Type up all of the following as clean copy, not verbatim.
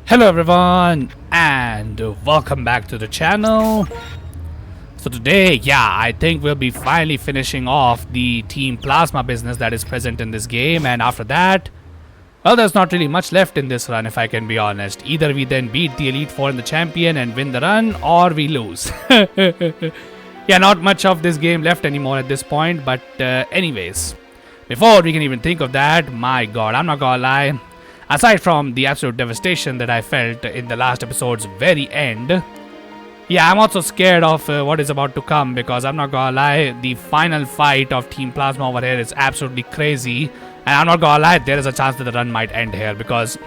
Hello everyone and welcome back to the channel. So today, I think we'll be finally finishing off the Team Plasma business that is present in this game, and after that, well, there's not really much left in this run if I can be honest. Either we then beat the Elite Four in the champion and win the run, or we lose. Yeah, not much of this game left anymore at this point, but anyways, before we can even think of that, my god, I'm not gonna lie. Aside from the absolute devastation that I felt in the last episode's very end, yeah, I'm also scared of what is about to come, because I'm not gonna lie, the final fight of Team Plasma over here is absolutely crazy, and I'm not gonna lie, there is a chance that the run might end here, because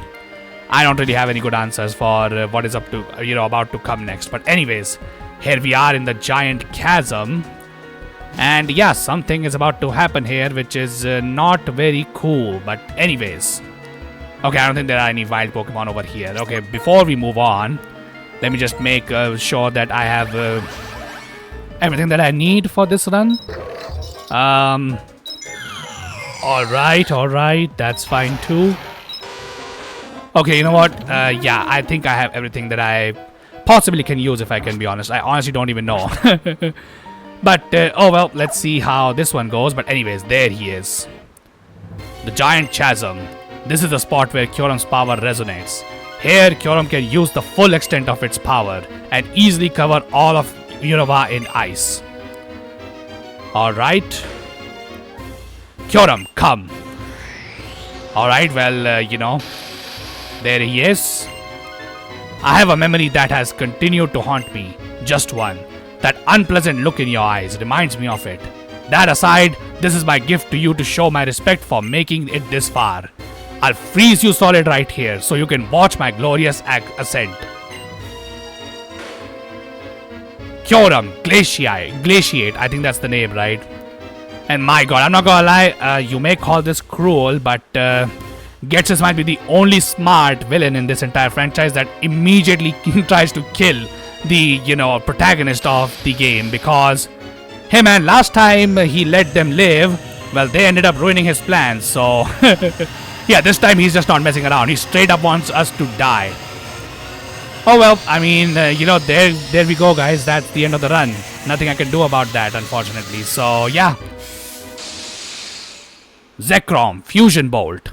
I don't really have any good answers for what is about to come next. But anyways, here we are in the giant chasm, and yeah, something is about to happen here which is not very cool, but anyways. Okay, I don't think there are any wild Pokemon over here. Okay, before we move on, let me just make sure that I have everything that I need for this run. Alright, that's fine too. Okay, you know what? Yeah, I think I have everything that I possibly can use, if I can be honest. I honestly don't even know. But, oh well, let's see how this one goes. But anyways, there he is. The giant chasm. This is the spot where Kyurem's power resonates. Here, Kyurem can use the full extent of its power and easily cover all of Unova in ice. Alright. Kyurem, come. Alright, well, there he is. I have a memory that has continued to haunt me. Just one. That unpleasant look in your eyes reminds me of it. That aside, this is my gift to you to show my respect for making it this far. I'll freeze you solid right here so you can watch my glorious ascent. Kyurem, glaciate, I think that's the name, right? And my god, I'm not gonna lie, you may call this cruel, but Ghetsis might be the only smart villain in this entire franchise that immediately tries to kill the, protagonist of the game, because, hey man, last time he let them live, well, they ended up ruining his plans, so... Yeah, this time he's just not messing around. He straight up wants us to die. Oh well, I mean, there we go, guys. That's the end of the run. Nothing I can do about that, unfortunately. So, yeah. Zekrom, Fusion Bolt.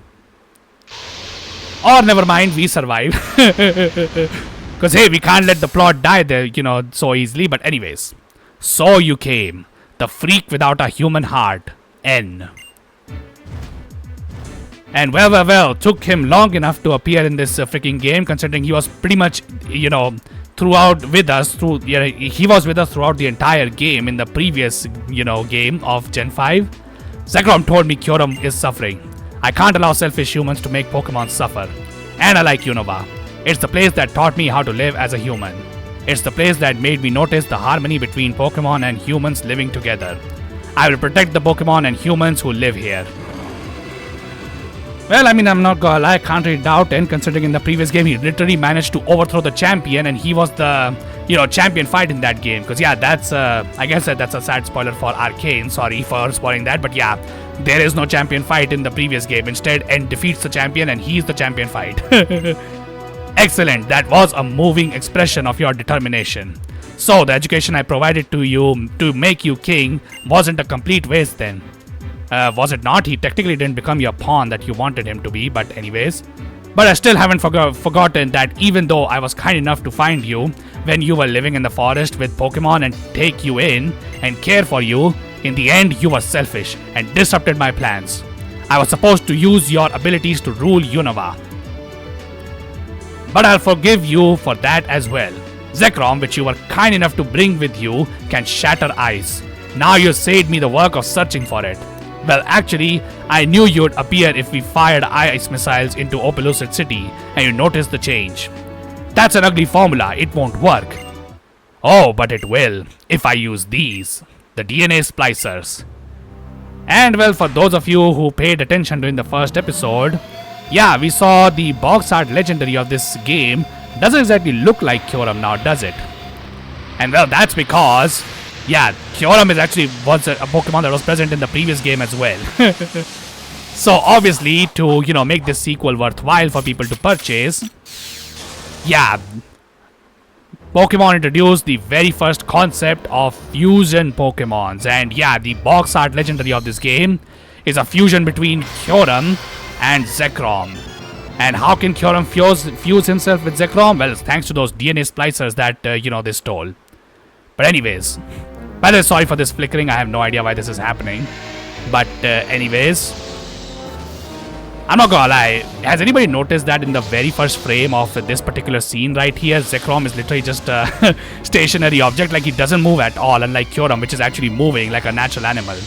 Or never mind, we survive. Because, hey, we can't let the plot die there, so easily. But anyways. So you came. The freak without a human heart. N. And well, took him long enough to appear in this freaking game, considering he was pretty much, throughout with us, he was with us throughout the entire game in the previous, game of Gen 5. Zekrom told me Kyurem is suffering. I can't allow selfish humans to make Pokemon suffer. And I like Unova. It's the place that taught me how to live as a human. It's the place that made me notice the harmony between Pokemon and humans living together. I will protect the Pokemon and humans who live here. Well, I mean, I'm not gonna lie, I can't really doubt it, considering in the previous game he literally managed to overthrow the champion, and he was the, champion fight in that game. Because, yeah, that's, I guess that's a sad spoiler for Arcane, sorry for spoiling that, but yeah, there is no champion fight in the previous game. Instead, N defeats the champion, and he's the champion fight. Excellent, that was a moving expression of your determination. So, the education I provided to you to make you king wasn't a complete waste then. Was it not? He technically didn't become your pawn that you wanted him to be, but anyways. But I still haven't forgotten that even though I was kind enough to find you when you were living in the forest with Pokemon and take you in and care for you, in the end you were selfish and disrupted my plans. I was supposed to use your abilities to rule Unova. But I'll forgive you for that as well. Zekrom, which you were kind enough to bring with you, can shatter ice. Now you saved me the work of searching for it. Well, actually, I knew you'd appear if we fired ice missiles into Opelucid City, and you noticed the change. That's an ugly formula, it won't work. Oh, but it will, if I use these, the DNA splicers. And well, for those of you who paid attention during the first episode, yeah, we saw the box art legendary of this game doesn't exactly look like Kyurem now, does it? And well, that's because... yeah, Kyurem was a Pokemon that was present in the previous game as well. So obviously, to make this sequel worthwhile for people to purchase, yeah, Pokemon introduced the very first concept of fusion Pokemons. And yeah, the box art legendary of this game is a fusion between Kyurem and Zekrom. And how can Kyurem fuse himself with Zekrom? Well, thanks to those DNA splicers that, they stole. But anyways, by the way, sorry for this flickering. I have no idea why this is happening. But anyways, I'm not gonna lie. Has anybody noticed that in the very first frame of this particular scene right here, Zekrom is literally just a stationary object, like he doesn't move at all, unlike Kyurem, which is actually moving like a natural animal.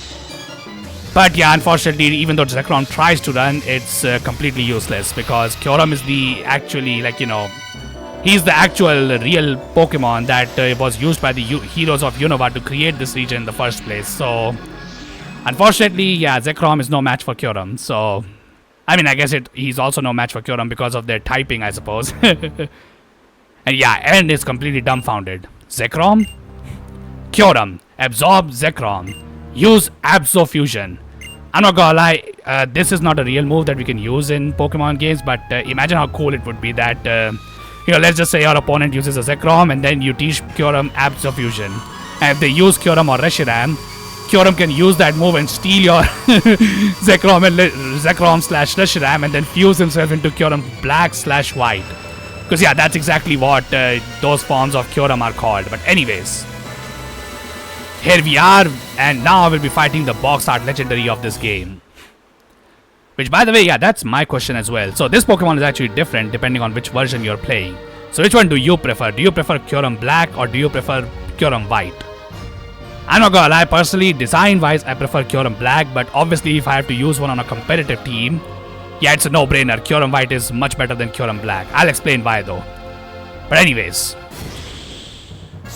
But yeah, unfortunately, even though Zekrom tries to run, it's completely useless because Kyurem is the actually, he's the actual real Pokemon that was used by the heroes of Unova to create this region in the first place. So, unfortunately, yeah, Zekrom is no match for Kyurem. So, I mean, I guess he's also no match for Kyurem because of their typing, I suppose. And yeah, End is completely dumbfounded. Zekrom? Kyurem, absorb Zekrom. Use Abso Fusion. I'm not gonna lie, this is not a real move that we can use in Pokemon games, but imagine how cool it would be that, let's just say your opponent uses a Zekrom and then you teach Kyurem Abso Fusion. And if they use Kyurem or Reshiram, Kyurem can use that move and steal your Zekrom slash Reshiram and then fuse himself into Kyurem Black slash White. Because yeah, that's exactly what those forms of Kyurem are called. But anyways, here we are, and now I will be fighting the box art legendary of this game. Which, by the way, yeah, that's my question as well. So this Pokemon is actually different depending on which version you're playing. So which one do you prefer? Do you prefer Kyurem Black or do you prefer Kyurem White? I'm not gonna lie, personally, design-wise, I prefer Kyurem Black, but obviously if I have to use one on a competitive team, yeah, it's a no-brainer. Kyurem White is much better than Kyurem Black. I'll explain why though. But anyways,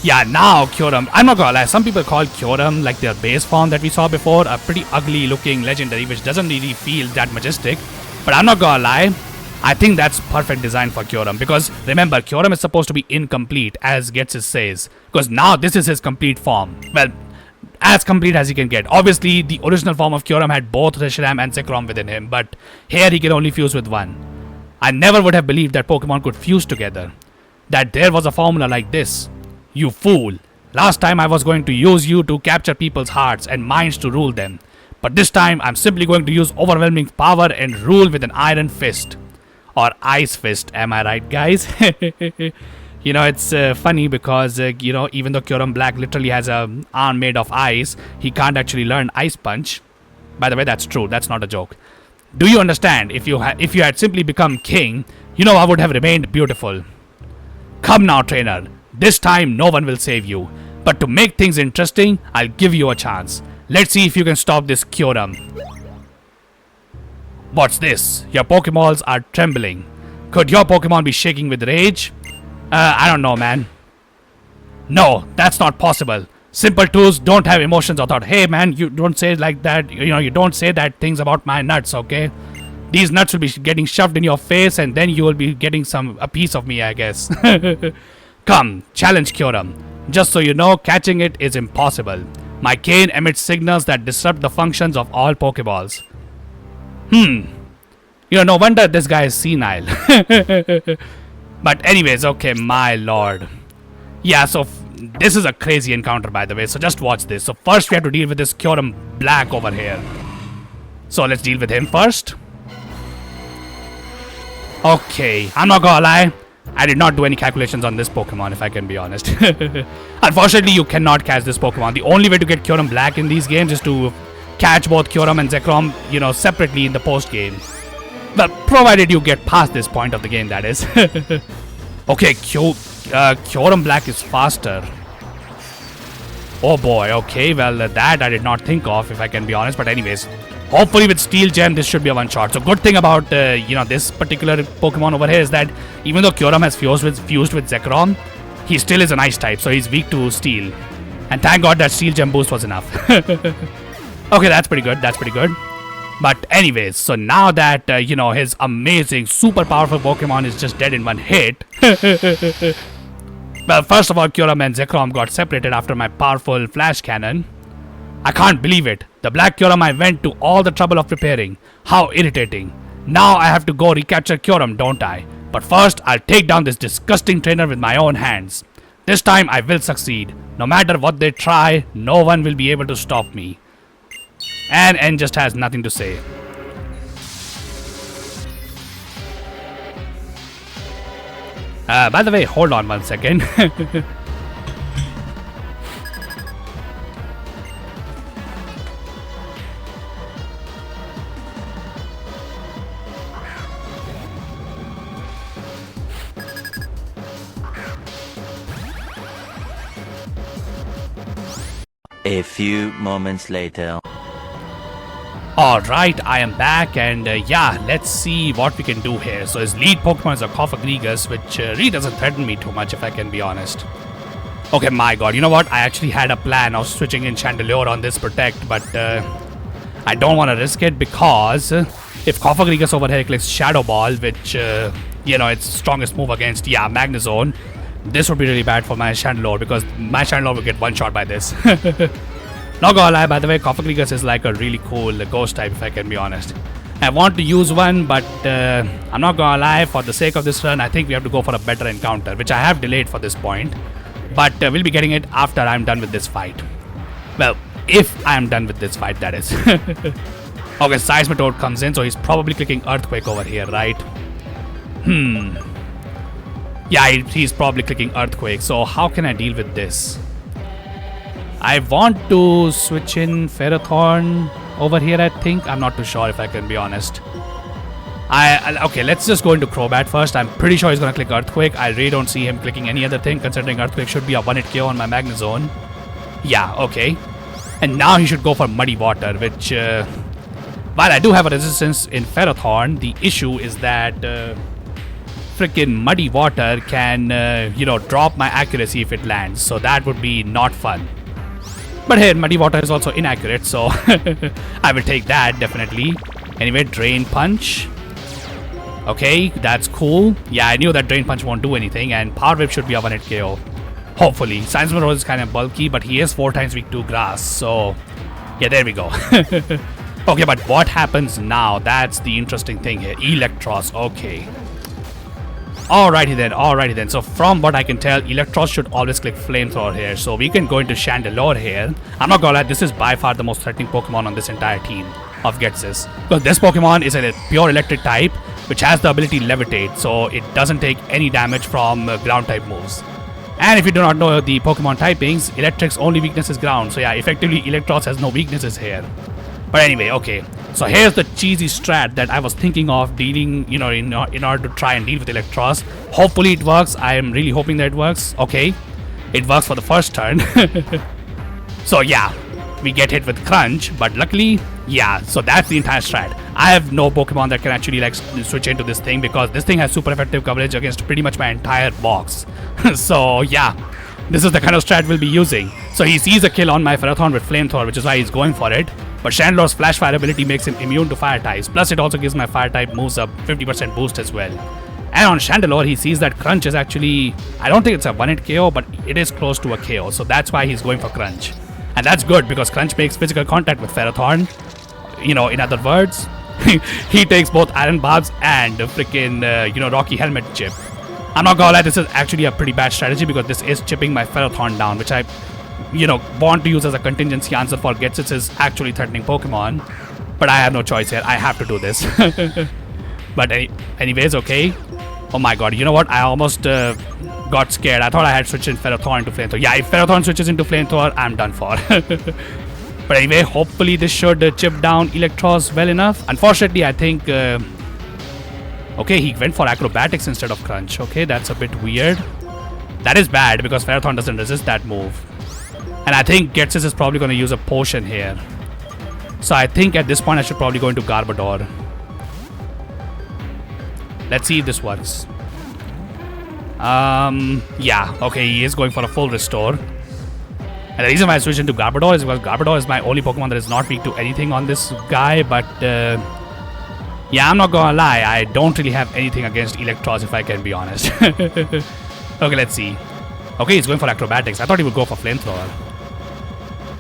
yeah, now Kyurem, I'm not gonna lie, some people call Kyurem, like their base form that we saw before, a pretty ugly looking legendary which doesn't really feel that majestic. But I'm not gonna lie, I think that's perfect design for Kyurem, because remember, Kyurem is supposed to be incomplete, as Ghetsis says, because now this is his complete form. Well, as complete as he can get. Obviously, the original form of Kyurem had both Reshiram and Zekrom within him, but here he can only fuse with one. I never would have believed that Pokemon could fuse together, that there was a formula like this. You fool! Last time I was going to use you to capture people's hearts and minds to rule them, but this time I'm simply going to use overwhelming power and rule with an iron fist. Or ice fist, am I right, guys? It's funny because, even though Kyurem Black literally has an arm made of ice, he can't actually learn Ice Punch. By the way, that's true, that's not a joke. Do you understand, if you had simply become king, I would have remained beautiful. Come now, trainer. This time, no one will save you. But to make things interesting, I'll give you a chance. Let's see if you can stop this Kyurem. What's this? Your Pokeballs are trembling. Could your Pokemon be shaking with rage? I don't know, man. No, that's not possible. Simple tools don't have emotions or thought. Hey, man, you don't say it like that. You don't say that things about my nuts, okay? These nuts will be getting shoved in your face and then you will be getting a piece of me, I guess. Come, challenge Kyurem. Just so you know, catching it is impossible. My cane emits signals that disrupt the functions of all Pokeballs. No wonder this guy is senile. But anyways, okay, my lord. Yeah, so this is a crazy encounter, by the way, so just watch this. So first we have to deal with this Kyurem Black over here. So let's deal with him first. Okay, I'm not gonna lie, I did not do any calculations on this Pokemon, if I can be honest. Unfortunately, you cannot catch this Pokemon. The only way to get Kyurem Black in these games is to catch both Kyurem and Zekrom, separately in the post-game. But provided you get past this point of the game, that is. Okay, Kyurem Black is faster. Oh boy, okay, well that I did not think of, if I can be honest, but anyways. Hopefully with Steel Gem, this should be a one-shot. So good thing about, this particular Pokemon over here is that even though Kyurem has fused with Zekrom, he still is an Ice type, so he's weak to Steel. And thank God that Steel Gem boost was enough. Okay, that's pretty good, But anyways, so now that, his amazing, super powerful Pokemon is just dead in one hit. Well, first of all, Kyurem and Zekrom got separated after my powerful Flash Cannon. I can't believe it. The Black Kyurem I went to all the trouble of preparing. How irritating. Now I have to go recapture Kyurem, don't I? But first, I'll take down this disgusting trainer with my own hands. This time I will succeed. No matter what they try, no one will be able to stop me. And N just has nothing to say. By the way, hold on 1 second. A few moments later. Alright, I am back and yeah, let's see what we can do here. So his lead Pokemon is a Cofagrigus, which really doesn't threaten me too much if I can be honest. Okay, my god, you know what? I actually had a plan of switching in Chandelure on this Protect, but I don't want to risk it because if Cofagrigus over here clicks Shadow Ball, which, you know, its strongest move against, yeah, Magnezone, this would be really bad for my Chandelure because my Chandelure will get one shot by this. Not gonna lie, by the way, Cofagrigus is like a really cool ghost type if I can be honest. I want to use one, but I'm not gonna lie, for the sake of this run, I think we have to go for a better encounter, which I have delayed for this point. But we'll be getting it after I'm done with this fight. Well, if I'm done with this fight, that is. Okay, Seismitoad comes in, so he's probably clicking Earthquake over here, right? Yeah, he's probably clicking Earthquake, so how can I deal with this? I want to switch in Ferrothorn over here, I think. I'm not too sure if I can be honest. Okay, let's just go into Crobat first. I'm pretty sure he's going to click Earthquake. I really don't see him clicking any other thing, considering Earthquake should be a 1-hit KO on my Magnezone. Yeah, okay. And now he should go for Muddy Water, which... while I do have a resistance in Ferrothorn, the issue is that... freaking Muddy Water can, you know, drop my accuracy if it lands. So that would be not fun. But here, Muddy Water is also inaccurate, so I will take that, definitely. Anyway, Drain Punch. Okay, that's cool. Yeah, I knew that Drain Punch won't do anything, and Power Whip should be a 1-hit KO. Hopefully. Seismitoad is kind of bulky, but he is 4 times weak to Grass, so... yeah, there we go. Okay, but what happens now? That's the interesting thing here. Electros, okay. Alrighty then. So from what I can tell, Electros should always click Flamethrower here. So we can go into Chandelure here. I'm not gonna lie, this is by far the most threatening Pokemon on this entire team of Ghetsis. Because this Pokemon is a pure electric type, which has the ability to levitate. So it doesn't take any damage from ground type moves. And if you do not know the Pokemon typings, Electric's only weakness is ground. So yeah, effectively Electros has no weaknesses here. But anyway, okay. So here's the cheesy strat that I was thinking of dealing, you know, in order to try and deal with Electros. Hopefully it works. I am really hoping that it works. Okay. It works for the first turn. So yeah, we get hit with Crunch. But luckily, yeah, so that's the entire strat. I have no Pokemon that can actually like switch into this thing because this thing has super effective coverage against pretty much my entire box. So yeah, this is the kind of strat we'll be using. So he sees a kill on my Ferrothorn with Flamethrower, which is why he's going for it. But Chandelure's Flash Fire ability makes him immune to fire types. Plus it also gives my fire type moves a 50% boost as well. And on Chandelure, he sees that Crunch is actually... I don't think it's a 1-hit KO, but it is close to a KO. So that's why he's going for Crunch. And that's good because Crunch makes physical contact with Ferrothorn. You know, in other words, he takes both Iron Barbs and freaking, you know, Rocky Helmet chip. I'm not gonna lie, this is actually a pretty bad strategy because this is chipping my Ferrothorn down, which I... you know, want to use as a contingency answer for Ghetsis' actually threatening Pokemon. But I have no choice here. I have to do this. But anyways, okay. Oh my god, you know what? I almost got scared. I thought I had switched in Ferrothorn into Flamethrower. Yeah, if Ferrothorn switches into Flamethrower, I'm done for. But anyway, hopefully this should chip down Electros well enough. Unfortunately, I think... okay, he went for Acrobatics instead of Crunch. Okay, that's a bit weird. That is bad because Ferrothorn doesn't resist that move. And I think Ghetsis is probably going to use a potion here. So I think at this point I should probably go into Garbodor. Let's see if this works. Yeah, okay, he is going for a full restore. And the reason why I switched into Garbodor is because Garbodor is my only Pokemon that is not weak to anything on this guy. But yeah, I'm not gonna lie, I don't really have anything against Electros if I can be honest. Okay, let's see. Okay, he's going for Acrobatics. I thought he would go for Flamethrower.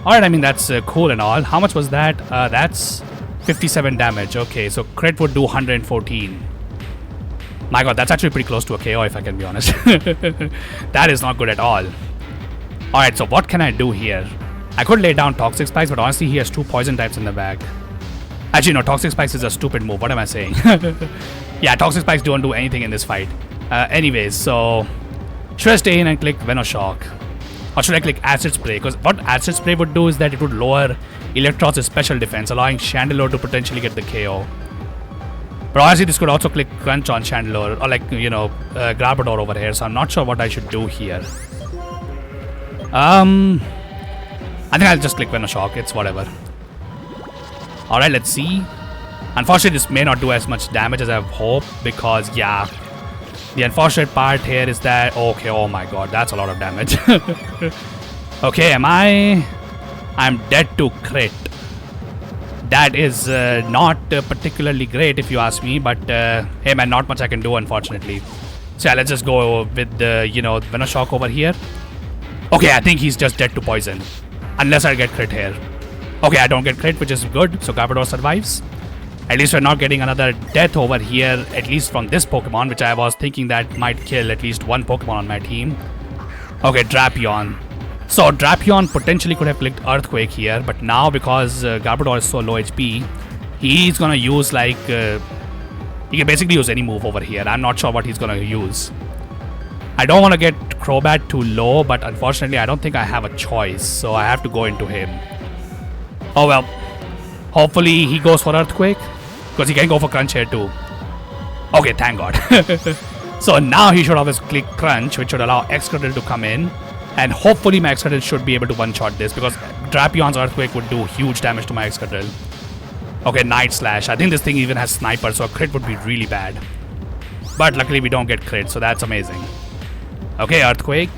Alright, I mean, that's cool and all. How much was that? That's 57 damage. Okay, so crit would do 114. My god, that's actually pretty close to a KO if I can be honest. That is not good at all. Alright, so what can I do here? I could lay down Toxic Spikes, but honestly he has 2 poison types in the bag. Actually no, Toxic Spikes is a stupid move. What am I saying? Yeah, Toxic Spikes don't do anything in this fight. Anyways, so should I stay in and click Venoshock? Or should I click Acid Spray? Because what Acid Spray would do is that it would lower Electrod's special defense, allowing Chandelure to potentially get the KO. But honestly, this could also click Crunch on Chandelure, or like, you know, Garbodor over here. So I'm not sure what I should do here. I think I'll just click Venoshock. It's whatever. Alright, let's see. Unfortunately, this may not do as much damage as I've hoped because, yeah, the unfortunate part here is that, okay, oh my god, that's a lot of damage. Okay, I'm dead to crit. That is not particularly great if you ask me, but hey man, not much I can do unfortunately. So yeah, let's just go with the, you know, Venoshock over here. Okay, I think he's just dead to poison. Unless I get crit here. Okay, I don't get crit, which is good, so Garbodor survives. At least we're not getting another death over here, at least from this Pokemon, which I was thinking that might kill at least one Pokemon on my team. Okay, Drapion. So Drapion potentially could have clicked Earthquake here, but now because Garbodor is so low HP, he's gonna use like... he can basically use any move over here. I'm not sure what he's gonna use. I don't want to get Crobat too low, but unfortunately I don't think I have a choice, so I have to go into him. Oh well. Hopefully he goes for Earthquake, because he can go for Crunch here too. Okay, thank god. So now he should always click Crunch, which should allow Excadrill to come in. And hopefully my Excadrill should be able to one-shot this, because Drapion's Earthquake would do huge damage to my Excadrill. Okay, Night Slash. I think this thing even has Sniper, so a crit would be really bad. But luckily we don't get crit, so that's amazing. Okay, Earthquake.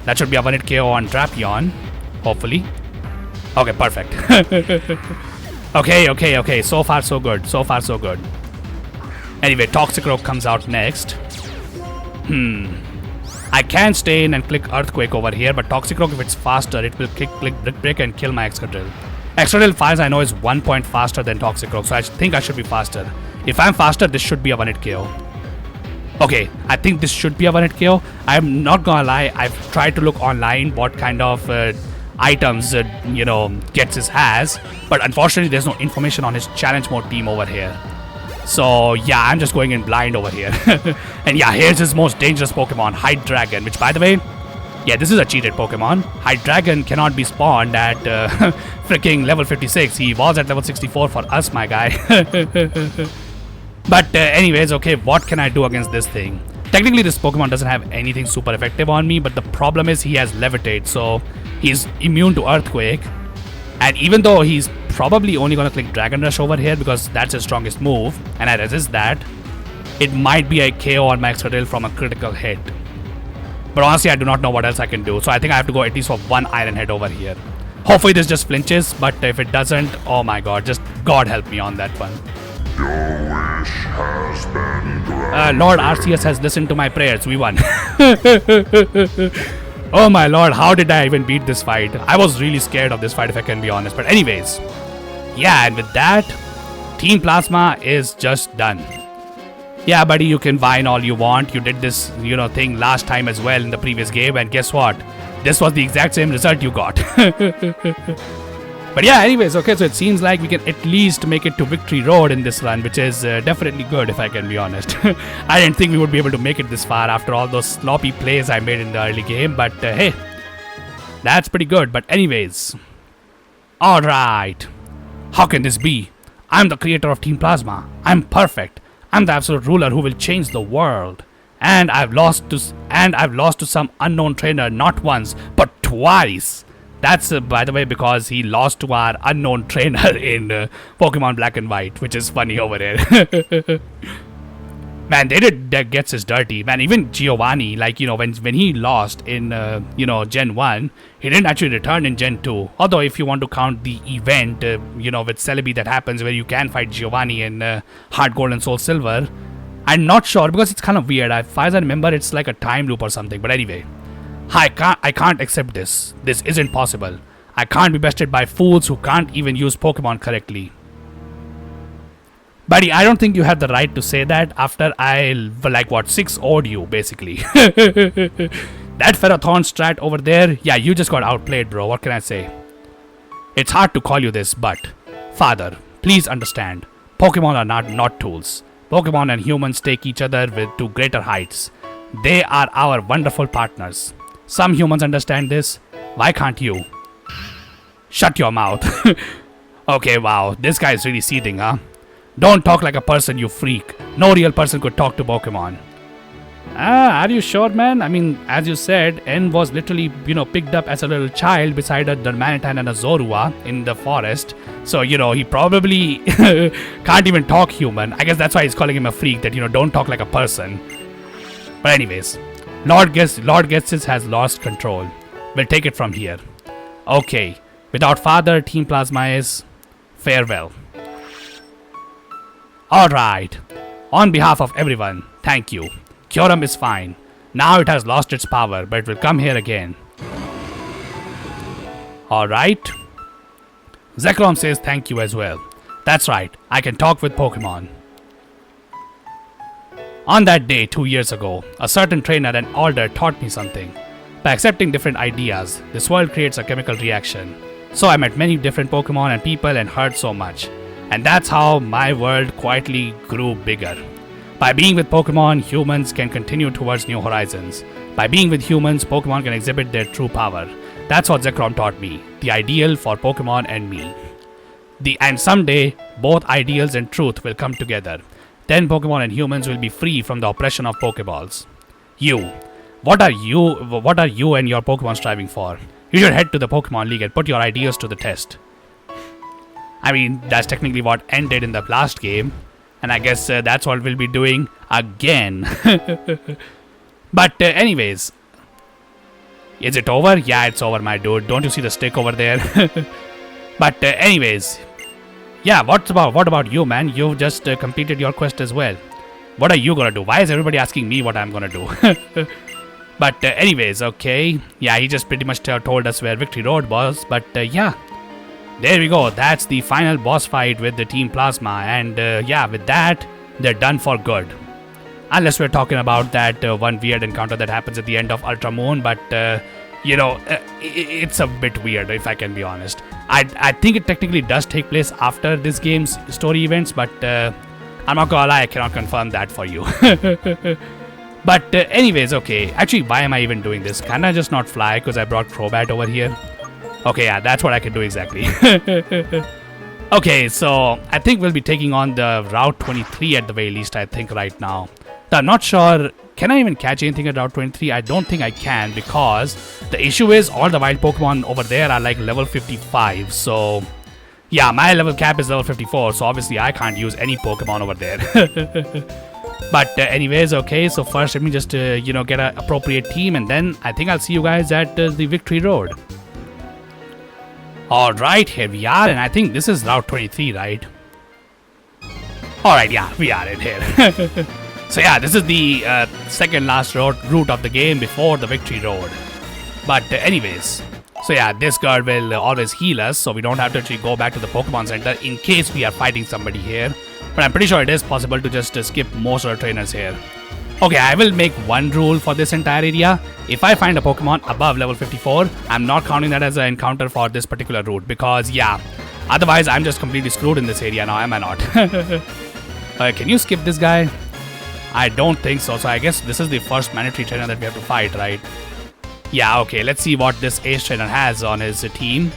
That should be a 1-hit KO on Drapion. Hopefully. Okay, perfect. Okay. So far, so good. So far, so good. Anyway, Toxicroak comes out next. I can stay in and click Earthquake over here, but Toxicroak, if it's faster, it will click Brick Break and kill my Excadrill. Excadrill fires, I know, is 1 point faster than Toxicroak, so I think I should be faster. If I'm faster, this should be a 1-hit KO. Okay, I think this should be a 1-hit KO. I'm not gonna lie, I've tried to look online what kind of items, you know, Ghetsis has, but unfortunately there's no information on his challenge mode team over here. So yeah, I'm just going in blind over here. And yeah, here's his most dangerous Pokemon, Hydreigon, which by the way, yeah, this is a cheated Pokemon. Hydreigon cannot be spawned at freaking level 56. He was at level 64 for us, my guy. But anyways, okay, what can I do against this thing? Technically, this Pokemon doesn't have anything super effective on me, but the problem is he has Levitate, so he's immune to Earthquake. And even though he's probably only gonna click Dragon Rush over here because that's his strongest move, and I resist that, it might be a KO on my Excadrill from a critical hit. But honestly, I do not know what else I can do, so I think I have to go at least for one Iron Head over here. Hopefully this just flinches, but if it doesn't, oh my god, just God help me on that one. Your wish has been granted. Lord Arceus has listened to my prayers. We won. Oh my lord, how did I even beat this fight? I was really scared of this fight if I can be honest. But anyways, yeah, and with that, Team Plasma is just done. Yeah, buddy, you can whine all you want. You did this, you know, thing last time as well in the previous game, and guess what? This was the exact same result you got. But yeah, anyways, okay, so it seems like we can at least make it to Victory Road in this run, which is definitely good if I can be honest. I didn't think we would be able to make it this far after all those sloppy plays I made in the early game, but hey, that's pretty good. But anyways, alright, how can this be? I'm the creator of Team Plasma. I'm perfect. I'm the absolute ruler who will change the world. And I've lost to some unknown trainer not once, but twice. That's, by the way, because he lost to our unknown trainer in Pokemon Black and White, which is funny over here. Man, they did Ghetsis dirty. Man, even Giovanni, like, you know, when he lost in, you know, Gen 1, he didn't actually return in Gen 2. Although, if you want to count the event, you know, with Celebi that happens where you can fight Giovanni in Heart Gold and Soul Silver, I'm not sure because it's kind of weird. As far as I remember, it's like a time loop or something. But anyway. I can't accept this. This isn't possible. I can't be bested by fools who can't even use Pokemon correctly. Buddy, I don't think you have the right to say that after I, like, what, 6 owed you, basically. That Ferrothorn strat over there, yeah, you just got outplayed, bro. What can I say? It's hard to call you this, but Father, please understand. Pokemon are not tools. Pokemon and humans take each other to greater heights. They are our wonderful partners. Some humans understand this. Why can't you? Shut your mouth. Okay, wow. This guy is really seething, huh? Don't talk like a person, you freak. No real person could talk to Pokemon. Are you sure, man? I mean, as you said, N was literally, picked up as a little child beside a Darmanitan and a Zorua in the forest. So, he probably can't even talk human. I guess that's why he's calling him a freak, that, don't talk like a person. But anyways, Lord Ghetsis has lost control. We'll take it from here. Okay, without Father, Team Plasma is farewell. Alright, on behalf of everyone, thank you. Kyurem is fine. Now it has lost its power, but it will come here again. Alright. Zekrom says thank you as well. That's right, I can talk with Pokemon. On that day 2 years ago, a certain trainer and elder taught me something. By accepting different ideas, this world creates a chemical reaction. So I met many different Pokemon and people and heard so much. And that's how my world quietly grew bigger. By being with Pokemon, humans can continue towards new horizons. By being with humans, Pokemon can exhibit their true power. That's what Zekrom taught me, the ideal for Pokemon and me. And someday, both ideals and truth will come together. Then Pokemon and humans will be free from the oppression of Pokeballs. What are you and your Pokemon striving for? You should head to the Pokemon League and put your ideas to the test. I mean, that's technically what ended in the last game. And I guess that's what we'll be doing again. But anyways. Is it over? Yeah, it's over, my dude. Don't you see the stick over there? But anyways. Yeah, what about you, man? You've just completed your quest as well. What are you gonna do? Why is everybody asking me what I'm gonna do? But anyways, okay. Yeah, he just pretty much told us where Victory Road was. But yeah. There we go. That's the final boss fight with the Team Plasma. And yeah, with that, they're done for good. Unless we're talking about that one weird encounter that happens at the end of Ultra Moon. But, it's a bit weird, if I can be honest. I think it technically does take place after this game's story events. But I'm not gonna lie, I cannot confirm that for you. But anyways, okay. Actually, why am I even doing this? Can I just not fly because I brought Crobat over here? Okay, yeah, that's what I can do exactly. Okay, so I think we'll be taking on the Route 23 at the very least, I think, right now. I'm not sure. Can I even catch anything at Route 23? I don't think I can, because the issue is all the wild Pokemon over there are like level 55. So, yeah, my level cap is level 54. So, obviously, I can't use any Pokemon over there. But anyways, okay. So, first, let me just, get an appropriate team. And then I think I'll see you guys at the Victory Road. Alright, here we are, and I think this is Route 23, right? Alright, yeah, we are in here. So yeah, this is the second last route of the game before the Victory Road. But anyways, so yeah, this girl will always heal us, so we don't have to actually go back to the Pokemon Center in case we are fighting somebody here. But I'm pretty sure it is possible to just skip most of the trainers here. Okay, I will make one rule for this entire area. If I find a Pokemon above level 54, I'm not counting that as an encounter for this particular route. Because, yeah, otherwise I'm just completely screwed in this area now, am I not? Can you skip this guy? I don't think so. So I guess this is the first mandatory trainer that we have to fight, right? Yeah, okay, let's see what this Ace trainer has on his team.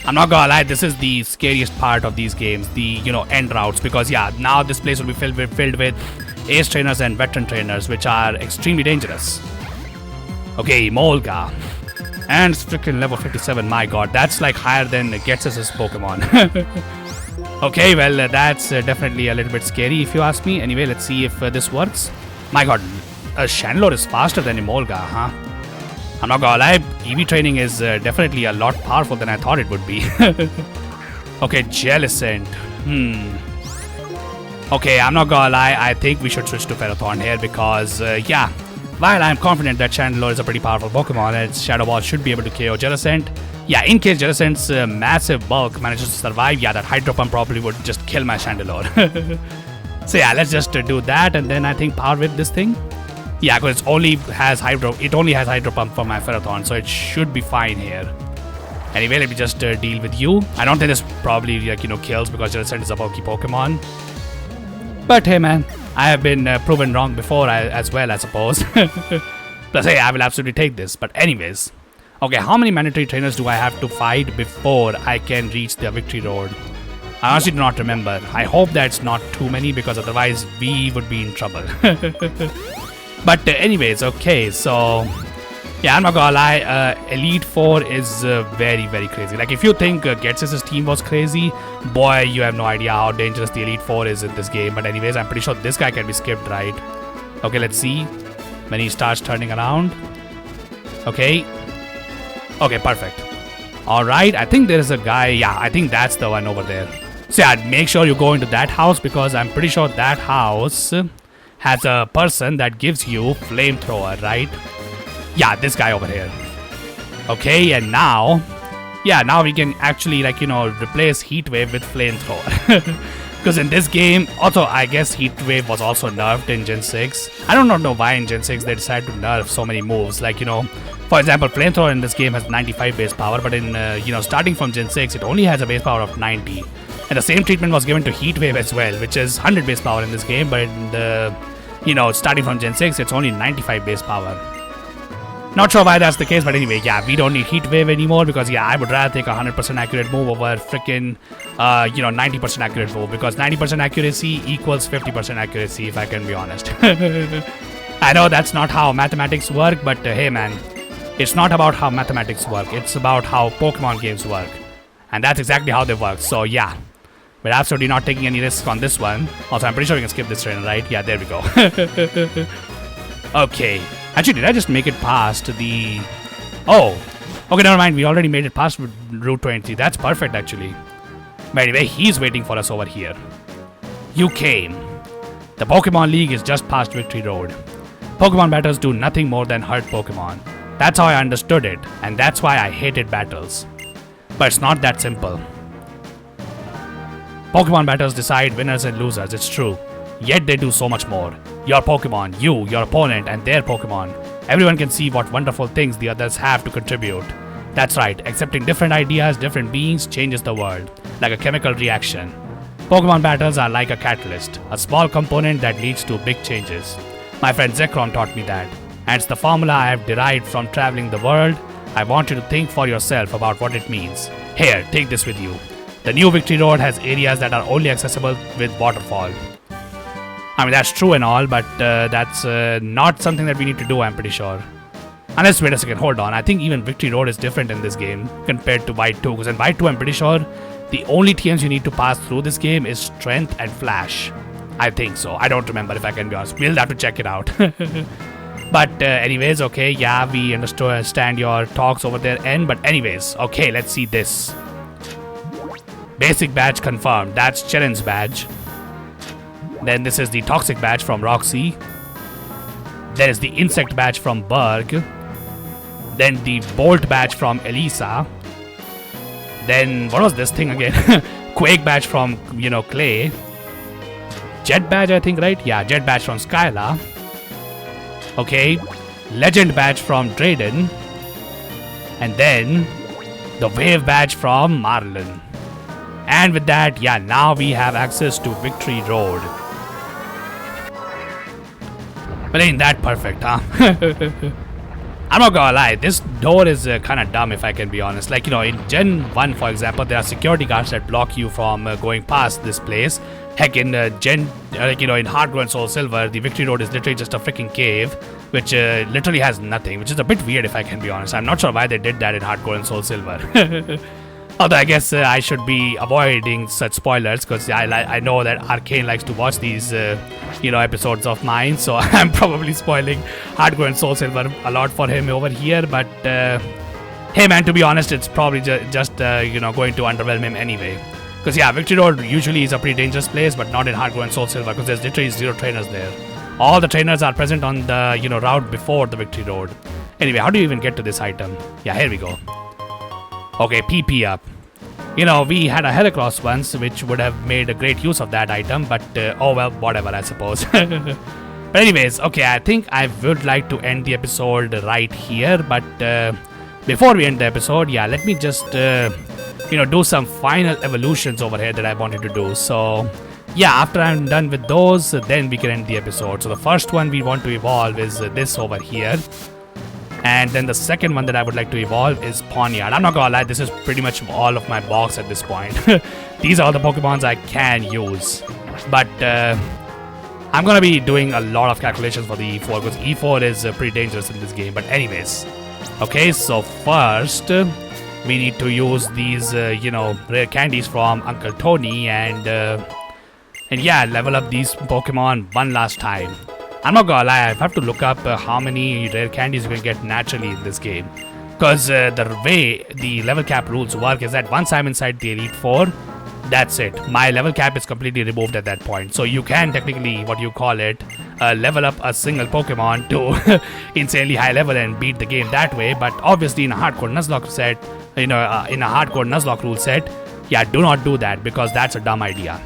I'm not gonna lie, this is the scariest part of these games. The, end routes. Because, yeah, now this place will be filled with Ace trainers and veteran trainers, which are extremely dangerous. Okay, Molga. And it's freaking level 57, my god. That's like higher than Ghetsis' Pokemon. Okay, well, that's definitely a little bit scary if you ask me. Anyway, let's see if this works. My god, Chandelure is faster than Emolga, huh? I'm not gonna lie, EV training is definitely a lot powerful than I thought it would be. Okay, Jellicent. Okay, I'm not gonna lie, I think we should switch to Ferrothorn here because, yeah, while I'm confident that Chandelure is a pretty powerful Pokemon and its Shadow Ball should be able to KO Jellicent, yeah, in case Jellicent's massive bulk manages to survive, yeah, that Hydro Pump probably would just kill my Chandelure. So yeah, let's just do that, and then I think power with this thing. Yeah, because it only has hydro pump for my Ferrothorn, so it should be fine here. Anyway, let me just deal with you. I don't think this probably kills because Jellicent is a bulky Pokemon. But hey man, I have been proven wrong before as well, I suppose. Plus hey, I will absolutely take this. But anyways, okay, how many mandatory trainers do I have to fight before I can reach the victory road? I honestly do not remember. I hope that's not too many because otherwise we would be in trouble. But anyways, okay, so yeah, I'm not gonna lie, Elite Four is very, very crazy. Like if you think Ghetsis' team was crazy, boy, you have no idea how dangerous the Elite Four is in this game. But anyways, I'm pretty sure this guy can be skipped, right? Okay, let's see when he starts turning around. Okay, perfect. Alright, I think there is a guy. Yeah, I think that's the one over there. So yeah, make sure you go into that house because I'm pretty sure that house has a person that gives you flamethrower, right? Yeah, this guy over here. Okay, and now, yeah, now we can actually replace Heat Wave with flamethrower. Because in this game, also I guess Heat Wave was also nerfed in Gen 6. I don't know why in Gen 6 they decided to nerf so many moves. Like, for example, flamethrower in this game has 95 base power, but in, starting from Gen 6, it only has a base power of 90. And the same treatment was given to Heat Wave as well, which is 100 base power in this game, but in the, starting from Gen 6, it's only 95 base power. Not sure why that's the case, but anyway, yeah, we don't need Heat Wave anymore because, yeah, I would rather take a 100% accurate move over freaking, 90% accurate move because 90% accuracy equals 50% accuracy, if I can be honest. I know that's not how mathematics work, but hey, man, it's not about how mathematics work. It's about how Pokemon games work. And that's exactly how they work. So, yeah, we're absolutely not taking any risks on this one. Also, I'm pretty sure we can skip this trainer, right? Yeah, there we go. Okay. Actually, did I just make it past the... Oh. Okay, never mind. We already made it past Route 23. That's perfect, actually. But anyway, he's waiting for us over here. You came. The Pokemon League is just past Victory Road. Pokemon battles do nothing more than hurt Pokemon. That's how I understood it, and that's why I hated battles. But it's not that simple. Pokemon battles decide winners and losers, it's true. Yet they do so much more. Your Pokemon, you, your opponent, and their Pokemon. Everyone can see what wonderful things the others have to contribute. That's right, accepting different ideas, different beings changes the world, like a chemical reaction. Pokemon battles are like a catalyst, a small component that leads to big changes. My friend Zekrom taught me that, and it's the formula I have derived from traveling the world. I want you to think for yourself about what it means. Here, take this with you. The new Victory Road has areas that are only accessible with waterfall. I mean, that's true and all, but that's not something that we need to do, I'm pretty sure. Unless, wait a second, hold on. I think even Victory Road is different in this game compared to White 2. Because in White 2, I'm pretty sure the only TMs you need to pass through this game is Strength and Flash. I think so. I don't remember, if I can be honest. We'll have to check it out. But anyways, okay, yeah, we understand your talks over there end. But anyways, okay, let's see this. Basic badge confirmed. That's Cheren's badge. Then this is the Toxic badge from Roxy. There is the Insect badge from Berg. Then the Bolt badge from Elisa. Then, what was this thing again? Quake badge from, Clay. Jet badge, I think, right? Yeah, Jet badge from Skyla. Okay. Legend badge from Drayden. And then the Wave badge from Marlin. And with that, yeah, now we have access to Victory Road. But ain't that perfect, huh? I'm not gonna lie, this door is kind of dumb, if I can be honest. Like, in Gen 1, for example, there are security guards that block you from going past this place. Heck, in in Heart Gold and Soul Silver, the Victory Road is literally just a freaking cave, which literally has nothing, which is a bit weird, if I can be honest. I'm not sure why they did that in Heart Gold and Soul Silver. Although I guess I should be avoiding such spoilers because I know that Arcane likes to watch these, episodes of mine. So I'm probably spoiling Heart Gold and Soul Silver a lot for him over here. But hey, man, to be honest, it's probably just going to underwhelm him anyway. Because yeah, Victory Road usually is a pretty dangerous place, but not in Heart Gold and Soul Silver because there's literally 0 trainers there. All the trainers are present on the route before the Victory Road. Anyway, how do you even get to this item? Yeah, here we go. Okay, PP up. You know, we had a Heracross once, which would have made a great use of that item, but oh well, whatever, I suppose. But anyways, okay, I think I would like to end the episode right here, but before we end the episode, yeah, let me just, do some final evolutions over here that I wanted to do. So, yeah, after I'm done with those, then we can end the episode. So the first one we want to evolve is this over here. And then the second one that I would like to evolve is Pawniard. I'm not gonna lie, this is pretty much all of my box at this point. These are all the Pokemons I can use. But I'm gonna be doing a lot of calculations for the E4 because E4 is pretty dangerous in this game. But anyways, okay, so first we need to use these, rare candies from Uncle Tony and yeah, level up these Pokemon one last time. I'm not gonna lie, I have to look up how many rare candies you can get naturally in this game. Because the way the level cap rules work is that once I'm inside the Elite Four, that's it. My level cap is completely removed at that point. So you can technically, level up a single Pokemon to insanely high level and beat the game that way. But obviously in a hardcore Nuzlocke set, in a hardcore Nuzlocke rule set, yeah, do not do that because that's a dumb idea.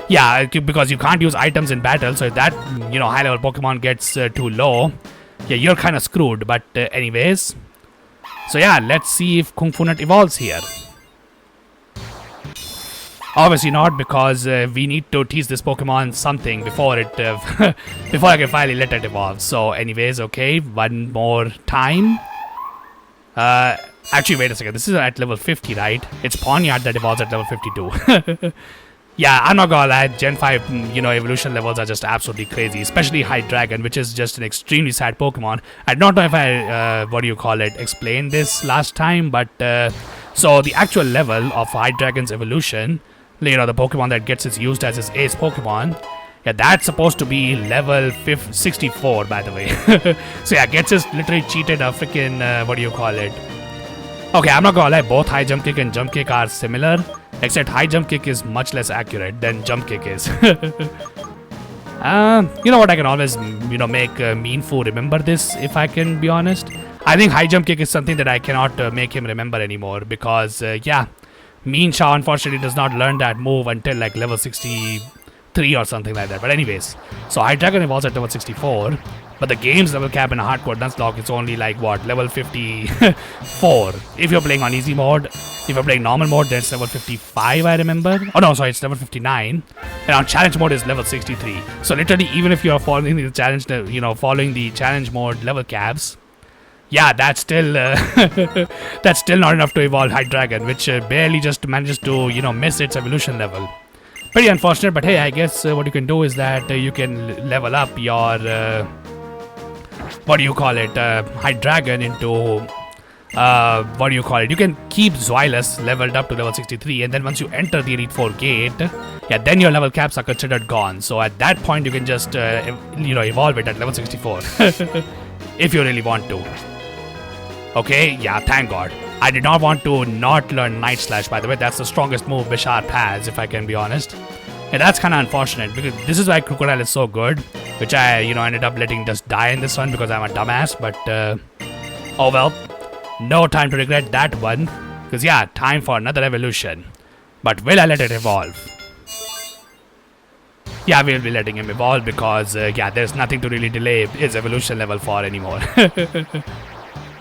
Yeah, because you can't use items in battle, so if that, high level Pokemon gets too low, yeah, you're kind of screwed. But anyways, so yeah, let's see if Kung Fu Nut evolves here. Obviously not, because we need to teach this Pokemon something before it, before I can finally let it evolve. So anyways, okay, one more time. Actually, wait a second, this is at level 50, right? It's Pawniard that evolves at level 52. Yeah, I'm not gonna lie, Gen 5, evolution levels are just absolutely crazy, especially Hydreigon, which is just an extremely sad Pokemon. I don't know if I, explained this last time, but, so the actual level of Hydreigon's evolution, the Pokemon that gets its used as its ace Pokemon, yeah, that's supposed to be level 64, by the way. So yeah, Ghetsis literally cheated a freaking, Okay, I'm not gonna lie, both High Jump Kick and Jump Kick are similar. Except High Jump Kick is much less accurate than Jump Kick is. You know what, I can always, make Mean Fu remember this, if I can be honest. I think High Jump Kick is something that I cannot make him remember anymore. Because, yeah, Mean Shao unfortunately does not learn that move until like level 63 or something like that. But anyways, so Hydreigon evolves at level 64. But the game's level cap in a hardcore Nuzlocke is only like what, level 54. If you're playing on easy mode. If you're playing normal mode, then it's level 55, I remember. Oh no, sorry, it's level 59. And on challenge mode is level 63. So literally, even if you're following the challenge, following the challenge mode level caps, yeah, that's still that's still not enough to evolve Hydreigon, which barely just manages to miss its evolution level. Pretty unfortunate, but hey, I guess what you can do is that you can level up your Hydreigon into you can keep Zweilous leveled up to level 63, and then once you enter the Elite Four gate, yeah, then your level caps are considered gone. So at that point, you can just evolve it at level 64 if you really want to. Okay, yeah, thank God. I did not want to not learn Night Slash, by the way. That's the strongest move Bisharp has, if I can be honest. And that's kind of unfortunate, because this is why Crocodile is so good, which I, ended up letting just die in this one because I'm a dumbass, but, oh well. No time to regret that one, because yeah, time for another evolution. But will I let it evolve? Yeah, we'll be letting him evolve because, yeah, there's nothing to really delay his evolution level for anymore.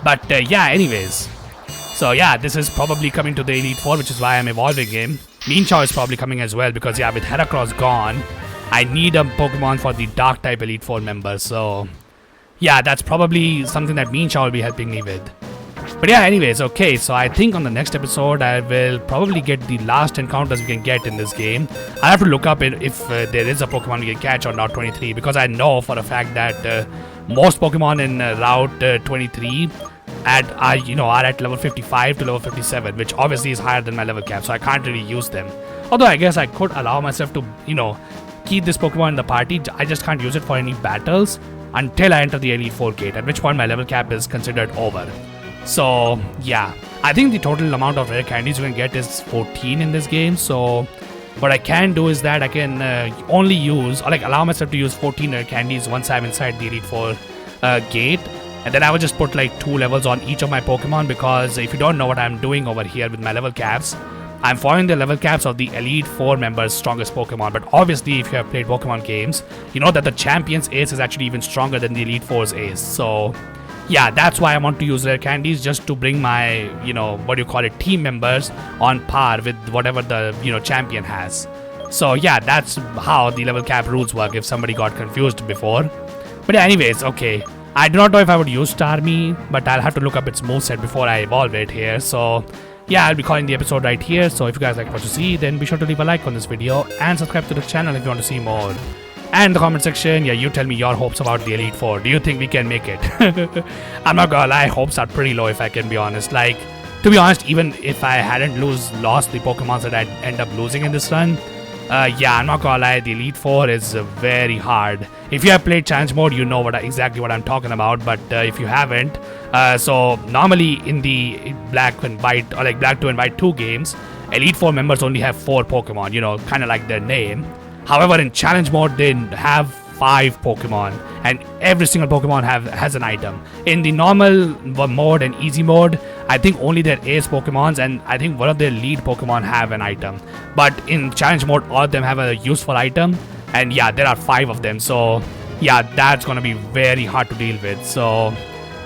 But yeah, anyways. So yeah, this is probably coming to the Elite Four, which is why I'm evolving him. Mean Shao is probably coming as well because yeah, with Heracross gone, I need a Pokemon for the Dark type Elite Four members. So yeah, that's probably something that Mean Shao will be helping me with. But yeah, anyways, okay, so I think on the next episode, I will probably get the last encounters we can get in this game. I have to look up if there is a Pokemon we can catch on Route 23, because I know for a fact that most Pokemon in Route 23 are at level 55 to level 57, which obviously is higher than my level cap, so I can't really use them. Although I guess I could allow myself to, keep this Pokemon in the party. I just can't use it for any battles until I enter the Elite Four gate, at which point my level cap is considered over. So yeah, I think the total amount of rare candies you can get is 14 in this game. So what I can do is that I can only use, or like allow myself to use 14 rare candies once I'm inside the Elite Four gate. And then I will just put like 2 levels on each of my Pokemon, because if you don't know what I'm doing over here with my level caps, I'm following the level caps of the Elite 4 members' strongest Pokemon, but obviously if you have played Pokemon games, you know that the Champion's Ace is actually even stronger than the Elite 4's Ace. So yeah, that's why I want to use rare candies, just to bring my, team members on par with whatever the, champion has. So yeah, that's how the level cap rules work, if somebody got confused before. But yeah, anyways, okay. I do not know if I would use Starmie, but I'll have to look up its moveset before I evolve it here. So yeah, I'll be calling the episode right here. So if you guys like what you see, then be sure to leave a like on this video and subscribe to the channel if you want to see more. And in the comment section, yeah, you tell me your hopes about the Elite 4. Do you think we can make it? I'm not gonna lie, hopes are pretty low if I can be honest. Like, to be honest, even if I hadn't lost the Pokemons that I'd end up losing in this run, yeah, I'm not gonna lie, the Elite 4 is very hard. If you have played Challenge Mode, you know exactly what I'm talking about, but if you haven't, so normally in the Black and White, or like Black 2 and White 2 games, Elite 4 members only have 4 Pokemon, kind of like their name. However, in Challenge Mode, they have 5 Pokemon, and every single Pokemon has an item. In the normal mode and easy mode, I think only their Ace Pokemons and I think one of their lead Pokemon have an item. But in Challenge Mode, all of them have a useful item, and yeah, there are 5 of them. So yeah, that's gonna be very hard to deal with. So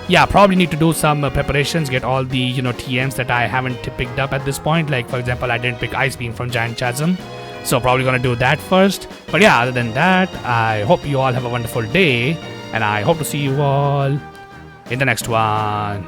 yeah, probably need to do some preparations, get all the TMs that I haven't picked up at this point. Like for example, I didn't pick Ice Beam from Giant Chasm. So probably gonna do that first. But yeah, other than that, I hope you all have a wonderful day, and I hope to see you all in the next one.